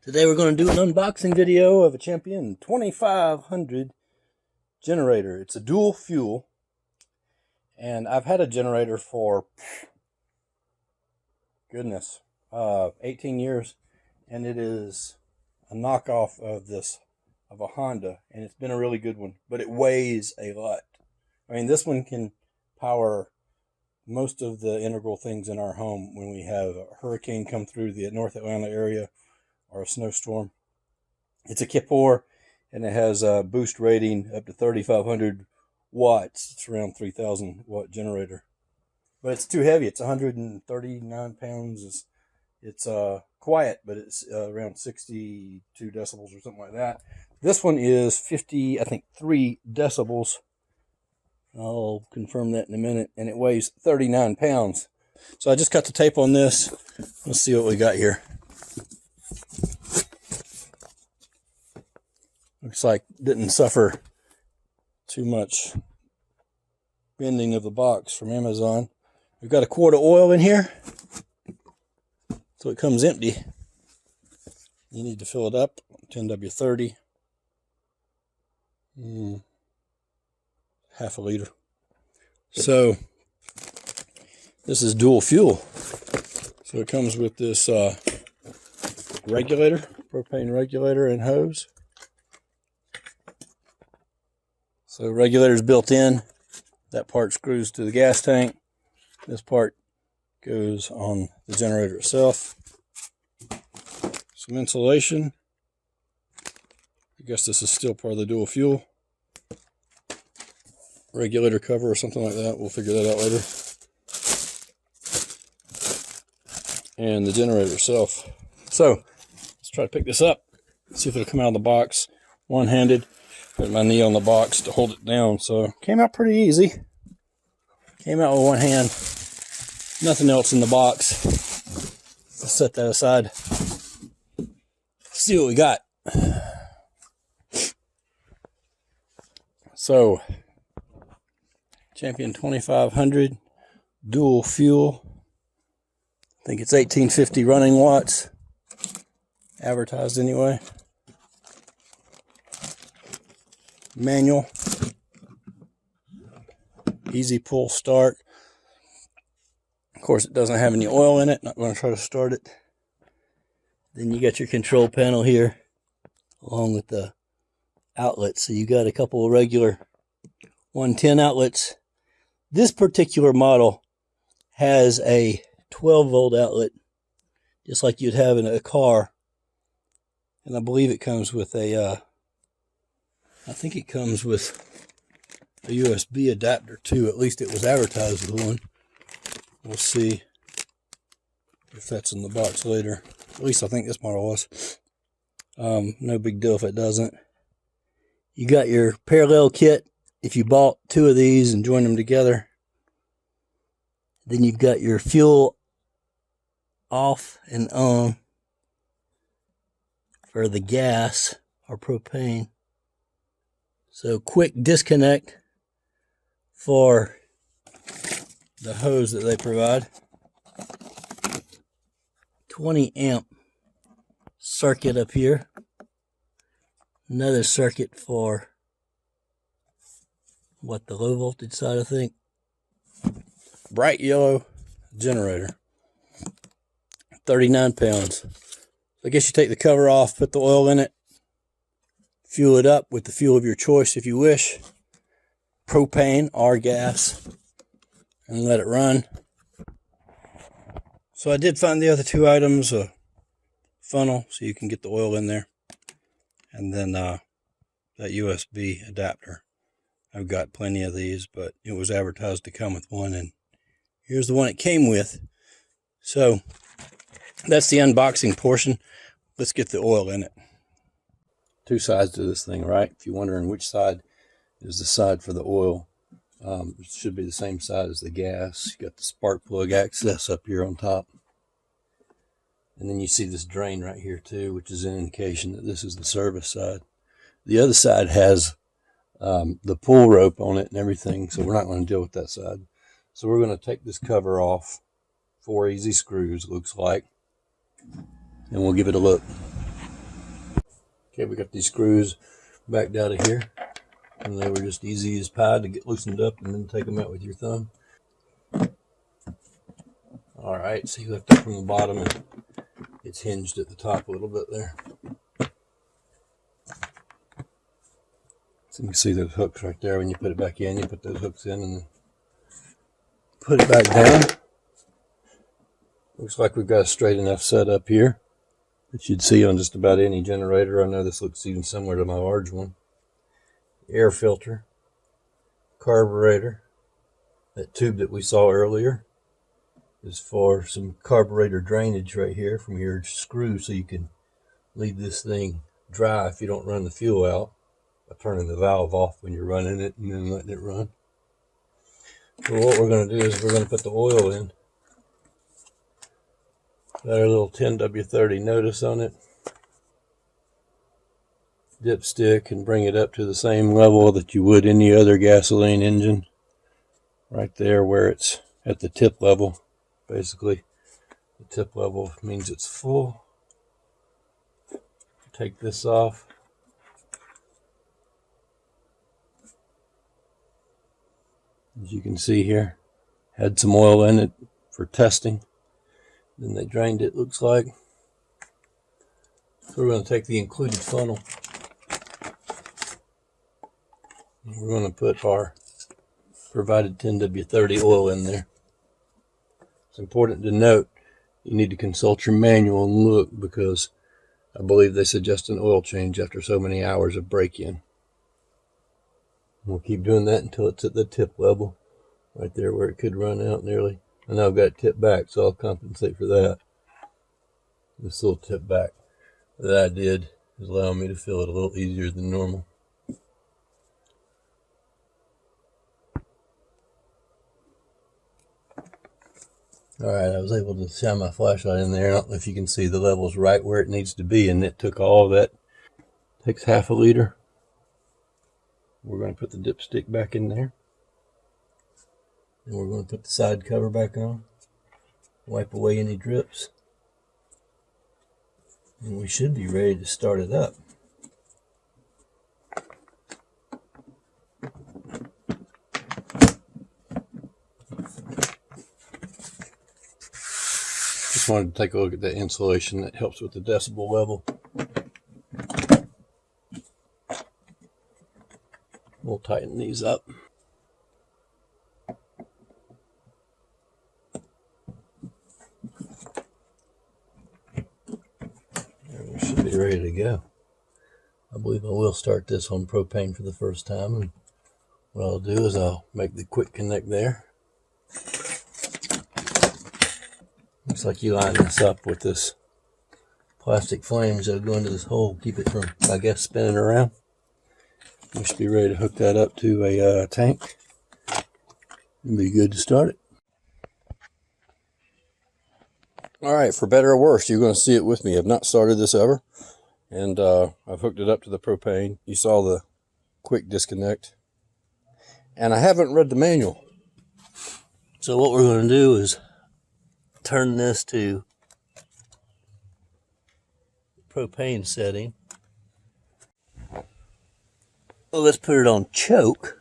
Today we're going to do an unboxing video of a Champion 2500 generator. It's a dual fuel, and I've had a generator for, goodness, 18 years, and it is a knockoff of a Honda, and it's been a really good one, but it weighs a lot. I mean, this one can power most of the integral things in our home when we have a hurricane come through the North Atlanta area or a snowstorm. It's a Kippur, and it has a boost rating up to 3,500 watts. It's around 3,000 watt generator, but it's too heavy. It's 139 pounds. It's quiet, but it's around 62 decibels or something like that. This one is 3 decibels. I'll confirm that in a minute, and it weighs 39 pounds. So I just cut the tape on this. Let's see what we got here. Looks like didn't suffer too much bending of the box from Amazon. We've got a quart of oil in here, so it comes empty. You need to fill it up, 10W30. Half a liter. So this is dual fuel. So it comes with this regulator, propane regulator and hose. So regulator's built in. That part screws to the gas tank. This part goes on the generator itself. Some insulation. I guess this is still part of the dual fuel. Regulator cover or something like that. We'll figure that out later. And the generator itself. So let's try to pick this up. See if it'll come out of the box one-handed. Put my knee on the box to hold it down. So came out pretty easy. Came out with one hand. Nothing else in the box. Let's set that aside. See what we got. So Champion 2500 dual fuel. I think it's 1850 running watts. Advertised anyway. Manual. Easy pull start. Of course, it doesn't have any oil in it. Not going to try to start it. Then you got your control panel here, along with the outlets. So you got a couple of regular 110 outlets. This particular model has a 12-volt outlet, just like you'd have in a car. And I believe it comes with a, I think it comes with a USB adapter too. At least it was advertised with one. We'll see if that's in the box later. At least I think this model was. No big deal if it doesn't. You got your parallel kit. If you bought 2 of these and joined them together, then you've got your fuel off and on for the gas or propane. So quick disconnect for the hose that they provide. 20 amp circuit up here. Another circuit for what, the low voltage side, I think. Bright yellow generator. 39 pounds. I guess you take the cover off, put the oil in it, fuel it up with the fuel of your choice if you wish. Propane or gas. And let it run. So I did find the other 2 items, a funnel so you can get the oil in there, and then that USB adapter. I've got plenty of these, but it was advertised to come with one, and here's the one it came with. So that's the unboxing portion. Let's get the oil in it. 2 sides to this thing, right? If you're wondering which side is the side for the oil, it should be the same side as the gas. You got the spark plug access up here on top. And then you see this drain right here too, which is an indication that this is the service side. The other side has the pull rope on it and everything, so we're not going to deal with that side. So we're going to take this cover off. 4 easy screws, looks like. and we'll give it a look. Okay, we got these screws backed out of here, and they were just easy as pie to get loosened up and then take them out with your thumb. All right, so you lift up from the bottom and it's hinged at the top a little bit there. So you can see those hooks right there. When you put it back in, you put those hooks in and then put it back down. Looks like we've got a straight enough setup here that you'd see on just about any generator. I know this looks even similar to my large one. Air filter, carburetor. That tube that we saw earlier is for some carburetor drainage right here from your screw, so you can leave this thing dry if you don't run the fuel out by turning the valve off when you're running it and then letting it run. So what we're going to do is we're going to put the oil in. Got our little 10W30 notice on it. Dipstick and bring it up to the same level that you would any other gasoline engine. Right there where it's at the tip level. Basically, the tip level means it's full. Take this off. As you can see here, had some oil in it for testing. Then they drained it, looks like. So we're going to take the included funnel. And we're going to put our provided 10W30 oil in there. It's important to note you need to consult your manual and look, because I believe they suggest an oil change after so many hours of break-in. We'll keep doing that until it's at the tip level, right there where it could run out nearly. I know I've got it tipped back, so I'll compensate for that. This little tip back that I did is allowing me to fill it a little easier than normal. Alright, I was able to shine my flashlight in there. I don't know if you can see the levels right where it needs to be, and it took all of that. Takes half a liter. We're going to put the dipstick back in there. And we're going to put the side cover back on. Wipe away any drips. And we should be ready to start it up. Just wanted to take a look at that insulation. That helps with the decibel level. We'll tighten these up. And we should be ready to go. I believe I will start this on propane for the first time. And what I'll do is I'll make the quick connect there. Looks like you line this up with this plastic flames that'll go into this hole, keep it from, I guess, spinning around. We should be ready to hook that up to a tank. It'll be good to start it. Alright, for better or worse, you're going to see it with me. I've not started this ever. And I've hooked it up to the propane. You saw the quick disconnect. And I haven't read the manual. So what we're going to do is turn this to propane setting. Well, let's put it on choke,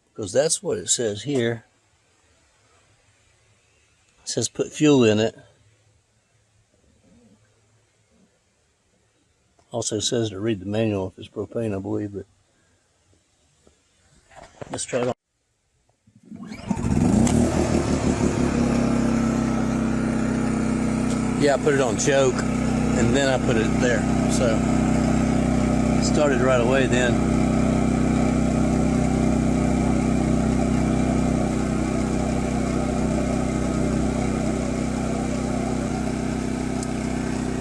because that's what it says here. It says put fuel in it. Also says to read the manual if it's propane, I believe, but let's try it on. Yeah, I put it on choke, and then I put it there. So, it started right away then.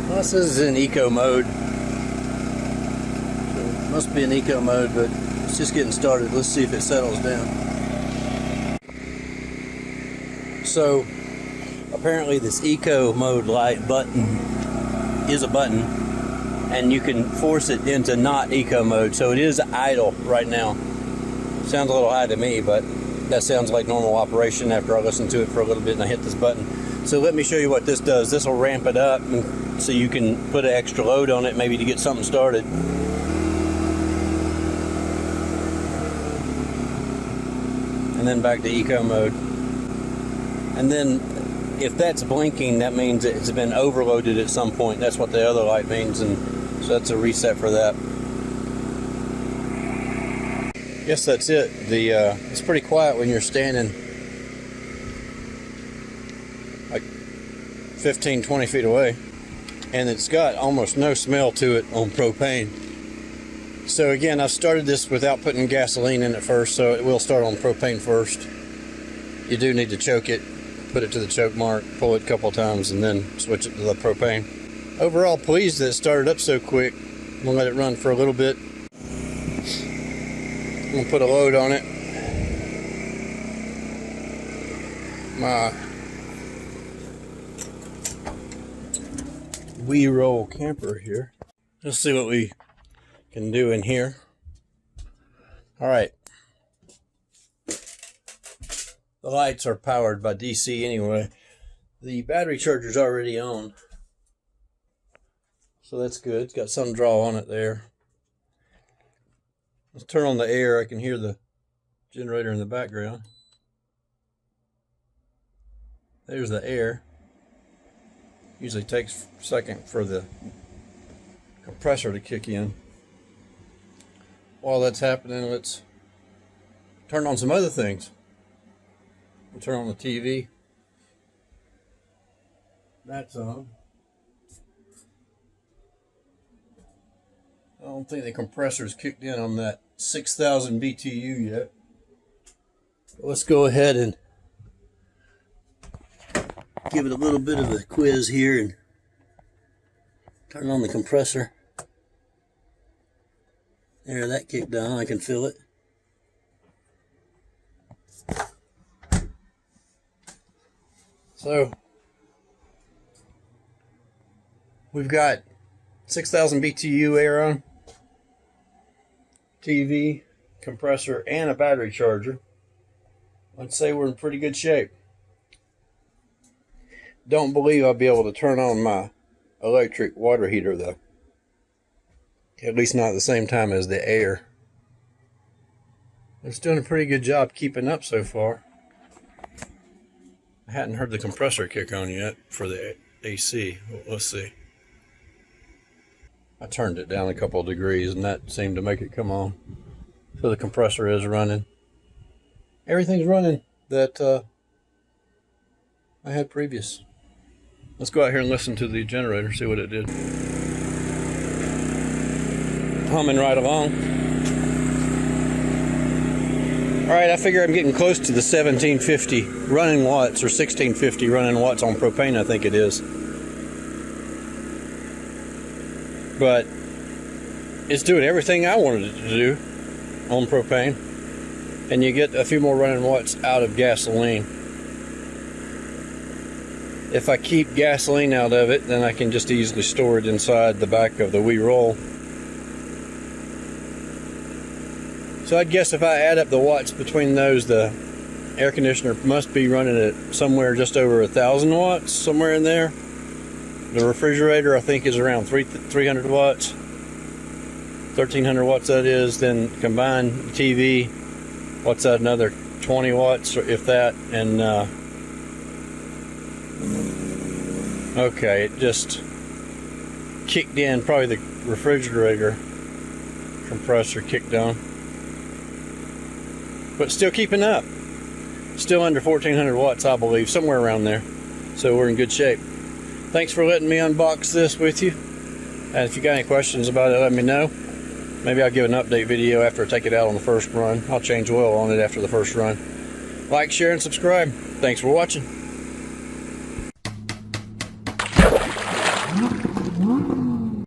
Well, this is in eco mode. So it must be in eco mode, but it's just getting started. Let's see if it settles down. So, apparently this eco mode light button is a button, and you can force it into not eco mode, so it is idle right now. Sounds a little high to me, but that sounds like normal operation after I listen to it for a little bit and I hit this button. So let me show you what this does. This will ramp it up and so you can put an extra load on it maybe to get something started. And then back to eco mode. And then if that's blinking, that means it's been overloaded at some point. That's what the other light means, and so that's a reset for that. Guess that's it. It's pretty quiet when you're standing like 15-20 feet away, and it's got almost no smell to it on propane. So again, I started this without putting gasoline in it first, so it will start on propane first. You do need to choke it, put it to the choke mark, pull it a couple times, and then switch it to the propane. Overall, pleased that it started up so quick. I'm gonna let it run for a little bit. I'm gonna put a load on it. My We-Roll camper here. Let's see what we can do in here. All right. The lights are powered by DC anyway. The battery charger's already on, so that's good. It's got some draw on it there. Let's turn on the air. I can hear the generator in the background. There's the air. Usually takes a second for the compressor to kick in. While that's happening, let's turn on some other things. We'll turn on the TV. That's on. I don't think the compressor's kicked in on that 6,000 BTU yet. But let's go ahead and give it a little bit of a quiz here and turn on the compressor. There, that kicked on. I can feel it. So we've got 6,000 BTU air on, TV, compressor, and a battery charger. I'd say we're in pretty good shape. Don't believe I'll be able to turn on my electric water heater though. At least not at the same time as the air. It's doing a pretty good job keeping up so far. I hadn't heard the compressor kick on yet for the AC. Let's see. I turned it down a couple of degrees and that seemed to make it come on. So the compressor is running. Everything's running that I had previous. Let's go out here and listen to the generator, see what it did. Humming right along. Alright, I figure I'm getting close to the 1750 running watts, or 1650 running watts on propane, I think it is. But it's doing everything I wanted it to do on propane. And you get a few more running watts out of gasoline. If I keep gasoline out of it, then I can just easily store it inside the back of the We-Roll. So I'd guess if I add up the watts between those, the air conditioner must be running at somewhere just over 1,000 watts, somewhere in there. The refrigerator I think is around 300 watts, 1,300 watts that is. Then combined TV, what's that, another 20 watts, or if that, and okay, it just kicked in, probably the refrigerator compressor kicked on. But still keeping up. Still under 1,400 watts, I believe, somewhere around there. So we're in good shape. Thanks for letting me unbox this with you. And if you got any questions about it, let me know. Maybe I'll give an update video after I take it out on the first run. I'll change oil on it after the first run. Like, share, and subscribe. Thanks for watching.